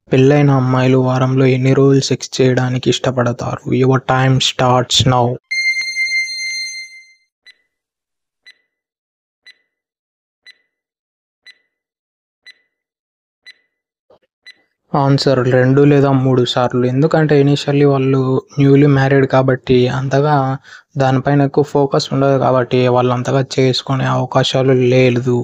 పెళ్లైన అమ్మాయిలు వారంలో ఎన్ని రోజులు సెక్స్ చేయడానికి ఇష్టపడతారు? Your time starts now. Answer 2 లేదా 3 సార్లు. ఎందుకంటే ఇనీషియల్లీ వాళ్ళు న్యూలీ మ్యారీడ్ కాబట్టి అంతగా దానిపైన ఎక్కువ ఫోకస్ ఉండదు కాబట్టి వాళ్ళు అంతగా చేసుకునే అవకాశాలు లేదు.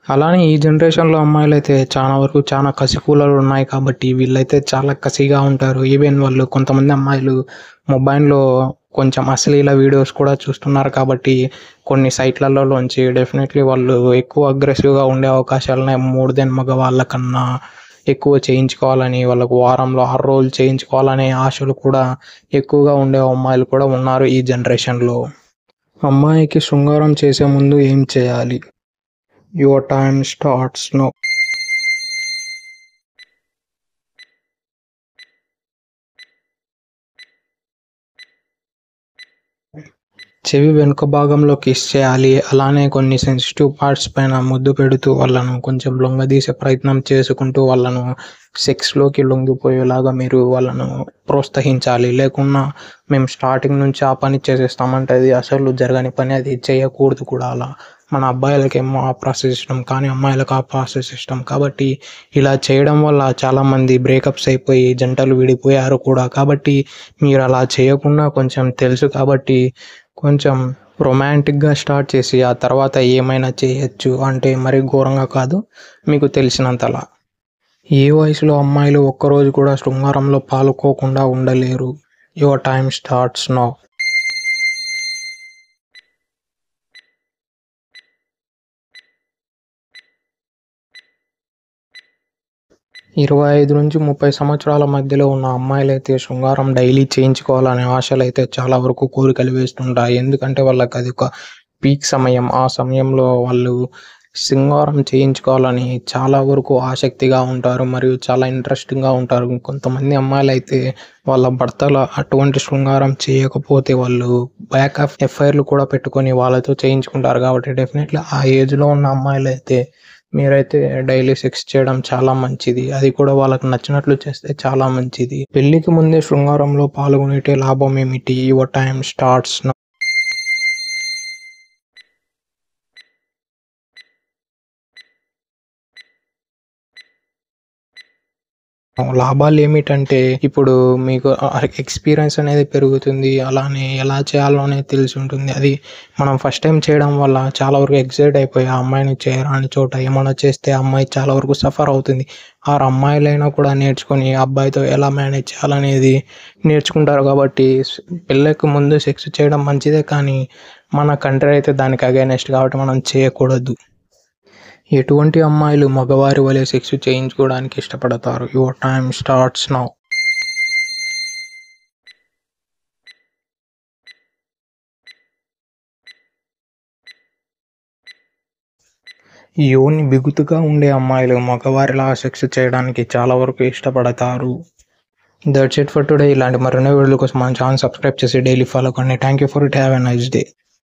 అలానే ఈ జనరేషన్‌లో అమ్మాయిలైతే చాలా వరకు చాలా కసికూలలు ఉన్నాయి కాబట్టి వీళ్ళైతే చాలా కసిగా ఉంటారు. ఈవెన్ వాళ్ళు కొంతమంది అమ్మాయిలు మొబైల్‌లో కొంచెం అశ్లీల వీడియోస్ కూడా చూస్తున్నారు కాబట్టి కొన్ని సైట్‌లలోంచి డెఫినెట్‌లీ వాళ్ళు ఎక్కువ అగ్రెసివ్‌గా ఉండే అవకాశాలున్నాయి. మోర్ దెన్ మగవాళ్ళ కన్నా ఎక్కువ చేయించుకోవాలని, వాళ్ళకు వారంలో 6 రోజులు చేయించుకోవాలనే ఆశలు కూడా ఎక్కువగా ఉండే అమ్మాయిలు కూడా ఉన్నారు ఈ జనరేషన్‌లో. అమ్మాయికి శృంగారం చేసే ముందు ఏం చేయాలి? Your time starts now. చెవి వెనుక భాగంలో కిస్ చేయాలి. అలానే కొన్ని సెన్సిటివ్ పార్ట్స్ పైన ముద్దు పెడుతూ వాళ్ళను కొంచెం లొంగదీసే ప్రయత్నం చేసుకుంటూ వాళ్ళను సెక్స్‌లోకి లొంగిపోయేలాగా మీరు వాళ్ళను ప్రోత్సహించాలి. లేకున్నా మేము స్టార్టింగ్ నుంచి ఆ పని చేసేస్తామంటే అది అసలు జరగని పని. అది చేయకూడదు కూడా అలా. మన అబ్బాయిలకేమో ఆ ప్రాసెస్ ఇష్టం. కానీ అమ్మాయిలకు ఆ ప్రాసెస్ ఇష్టం. కాబట్టి ఇలా చేయడం వల్ల చాలామంది బ్రేకప్స్ అయిపోయి జంటలు విడిపోయారు కూడా. కాబట్టి మీరు అలా చేయకుండా కొంచెం తెలుసు కాబట్టి కొంచెం రొమాంటిక్‌గా స్టార్ట్ చేసి ఆ తర్వాత ఏమైనా చేయొచ్చు. అంటే మరీ ఘోరంగా కాదు. మీకు తెలిసినంతలా. ఏ వయసులో అమ్మాయిలు ఒక్కరోజు కూడా శృంగారంలో పాల్గొకుండా ఉండలేరు? Your time starts now. " 25-30 సంవత్సరాల మధ్యలో ఉన్న అమ్మాయిలైతే శృంగారం డైలీ చేయించుకోవాలనే ఆశలైతే చాలా వరకు కోరికలు వేస్తుంటాయి. ఎందుకంటే వాళ్ళకది ఒక పీక్ సమయం. ఆ సమయంలో వాళ్ళు శృంగారం చేయించుకోవాలని చాలా వరకు ఆసక్తిగా ఉంటారు. మరియు చాలా ఇంట్రెస్టింగ్‌గా ఉంటారు. కొంతమంది అమ్మాయిలైతే వాళ్ళ భర్తలు అటువంటి శృంగారం చేయకపోతే వాళ్ళు బ్యాక్ ఆఫ్ ఎఫ్ఐఆర్‌లు కూడా పెట్టుకొని వాళ్ళతో చేయించుకుంటారు. కాబట్టి డెఫినెట్‌లీ ఆ ఏజ్‌లో ఉన్న అమ్మాయిలైతే మీరైతే డైలీ సెక్స్ చేయడం చాలా మంచిది. అది కూడా వాళ్ళకి నచ్చినట్లు చేస్తే చాలా మంచిది. పెళ్ళికి ముందే శృంగారంలో పాల్గొనేటి లాభం ఏమిటి? Your time starts now. లాభాలేమిటంటే ఇప్పుడు మీకు ఎక్స్‌పీరియన్స్ అనేది పెరుగుతుంది. అలానే ఎలా చేయాలో అనేది తెలిసుంటుంది. అది మనం ఫస్ట్ టైమ్ చేయడం వల్ల చాలా వరకు ఎక్సైట్ అయిపోయి ఆ అమ్మాయిని చేయరాని చోట ఏమన్నా చేస్తే ఆ అమ్మాయి చాలా వరకు సఫర్ అవుతుంది. ఆరు అమ్మాయిలైనా కూడా నేర్చుకొని ఆ అబ్బాయితో ఎలా మేనేజ్ చేయాలనేది నేర్చుకుంటారు. కాబట్టి పెళ్ళికి ముందు సెక్స్ చేయడం మంచిదే కానీ మన కంట్రీ అయితే దానికి అగైనెస్ట్ కాబట్టి మనం చేయకూడదు. ఎటువంటి అమ్మాయిలు మగవారి వలె సెక్స్ చేయించుకోవడానికి ఇష్టపడతారు? Your time starts now. యోని బిగుతుగా ఉండే అమ్మాయిలు మగవారిలా సెక్స్ చేయడానికి చాలా వరకు ఇష్టపడతారు. That's it for today. ఇలాంటి మరిన్ని వీడియోల కోసం మన ఛానల్ సబ్స్క్రైబ్ చేసి డైలీ ఫాలో కండి. Thank you for it. Have a nice day.